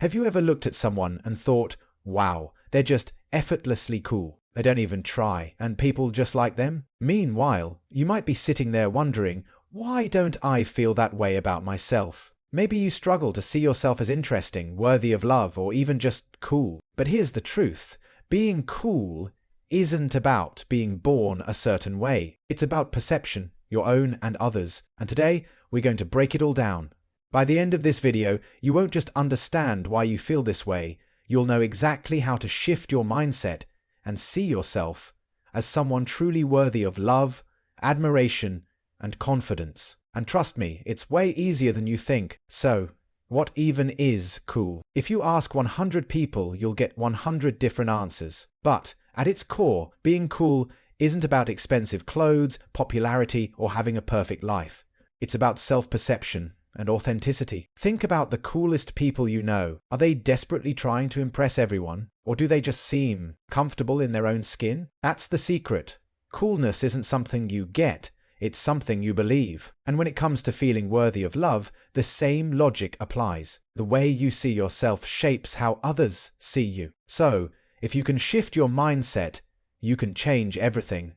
Have you ever looked at someone and thought, wow, they're just effortlessly cool. They don't even try, and people just like them? Meanwhile, you might be sitting there wondering, why don't I feel that way about myself? Maybe you struggle to see yourself as interesting, worthy of love, or even just cool. But here's the truth. Being cool isn't about being born a certain way. It's about perception, your own and others. And today, we're going to break it all down. By the end of this video, you won't just understand why you feel this way. You'll know exactly how to shift your mindset and see yourself as someone truly worthy of love, admiration, and confidence. And trust me, it's way easier than you think. So, what even is cool? If you ask 100 people, you'll get 100 different answers. But at its core, being cool isn't about expensive clothes, popularity, or having a perfect life. It's about self-perception and authenticity. Think about the coolest people you know. Are they desperately trying to impress everyone? Or do they just seem comfortable in their own skin? That's the secret. Coolness isn't something you get, it's something you believe. And when it comes to feeling worthy of love, the same logic applies. The way you see yourself shapes how others see you. So, if you can shift your mindset, you can change everything.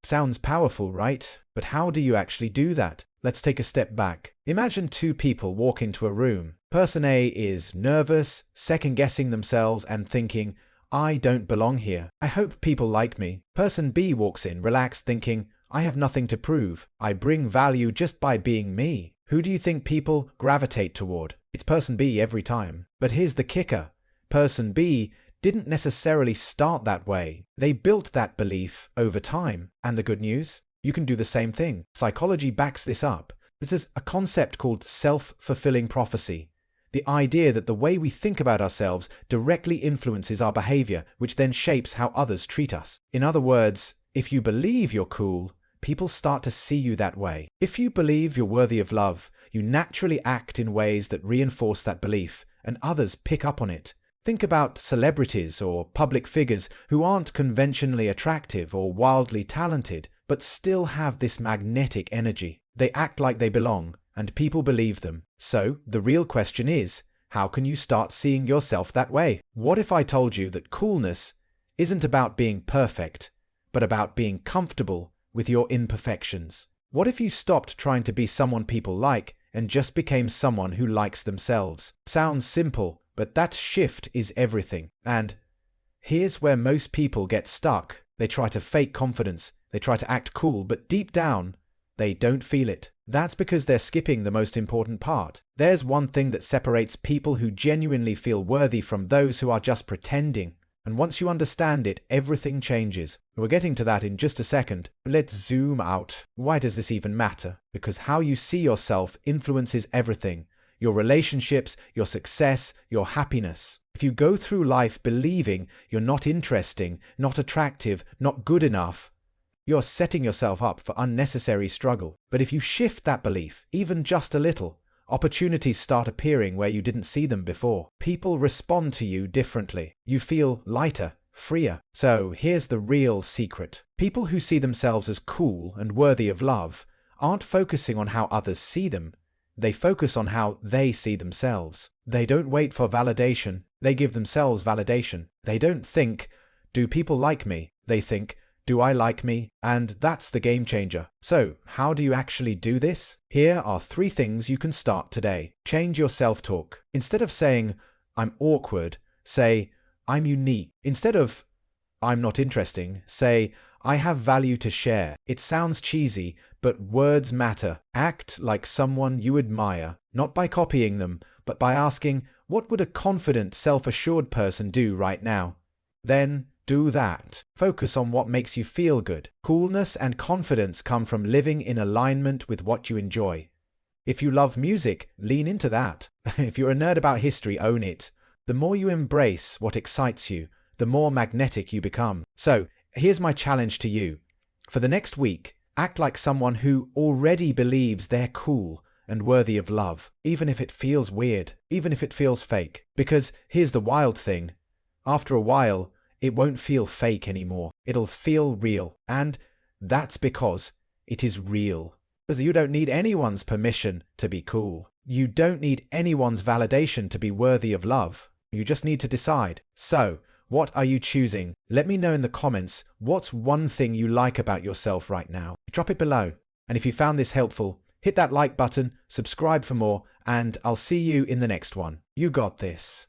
Sounds powerful, right? But how do you actually do that? Let's take a step back. Imagine two people walk into a room. Person A is nervous, second-guessing themselves and thinking, I don't belong here. I hope people like me. Person B walks in, relaxed, thinking, I have nothing to prove. I bring value just by being me. Who do you think people gravitate toward? It's person B every time. But here's the kicker. Person B didn't necessarily start that way. They built that belief over time. And the good news? You can do the same thing. Psychology backs this up. This is a concept called self-fulfilling prophecy. The idea that the way we think about ourselves directly influences our behavior, which then shapes how others treat us. In other words, if you believe you're cool, people start to see you that way. If you believe you're worthy of love, you naturally act in ways that reinforce that belief, and others pick up on it. Think about celebrities or public figures who aren't conventionally attractive or wildly talented, but still have this magnetic energy. They act like they belong, and people believe them. So, the real question is, how can you start seeing yourself that way? What if I told you that coolness isn't about being perfect, but about being comfortable with your imperfections? What if you stopped trying to be someone people like and just became someone who likes themselves? Sounds simple, but that shift is everything. And here's where most people get stuck. They try to fake confidence. They try to act cool, but deep down, they don't feel it. That's because they're skipping the most important part. There's one thing that separates people who genuinely feel worthy from those who are just pretending. And once you understand it, everything changes. We're getting to that in just a second. Let's zoom out. Why does this even matter? Because how you see yourself influences everything. Your relationships, your success, your happiness. If you go through life believing you're not interesting, not attractive, not good enough, you're setting yourself up for unnecessary struggle. But if you shift that belief, even just a little, opportunities start appearing where you didn't see them before. People respond to you differently. You feel lighter, freer. So here's the real secret. People who see themselves as cool and worthy of love aren't focusing on how others see them. They focus on how they see themselves. They don't wait for validation. They give themselves validation. They don't think, do people like me? They think, do I like me? And that's the game changer. So, how do you actually do this? Here are 3 things you can start today. Change your self-talk. Instead of saying, I'm awkward, say, I'm unique. Instead of, I'm not interesting, say, I have value to share. It sounds cheesy, but words matter. Act like someone you admire, not by copying them, but by asking, what would a confident, self-assured person do right now? Then, do that. Focus on what makes you feel good. Coolness and confidence come from living in alignment with what you enjoy. If you love music, lean into that. If you're a nerd about history, own it. The more you embrace what excites you, the more magnetic you become. So, here's my challenge to you. For the next week, act like someone who already believes they're cool and worthy of love, even if it feels weird, even if it feels fake. Because here's the wild thing. After a while, it won't feel fake anymore. It'll feel real. And that's because it is real. Because you don't need anyone's permission to be cool. You don't need anyone's validation to be worthy of love. You just need to decide. So, what are you choosing? Let me know in the comments what's one thing you like about yourself right now. Drop it below. And if you found this helpful, hit that like button, subscribe for more, and I'll see you in the next one. You got this.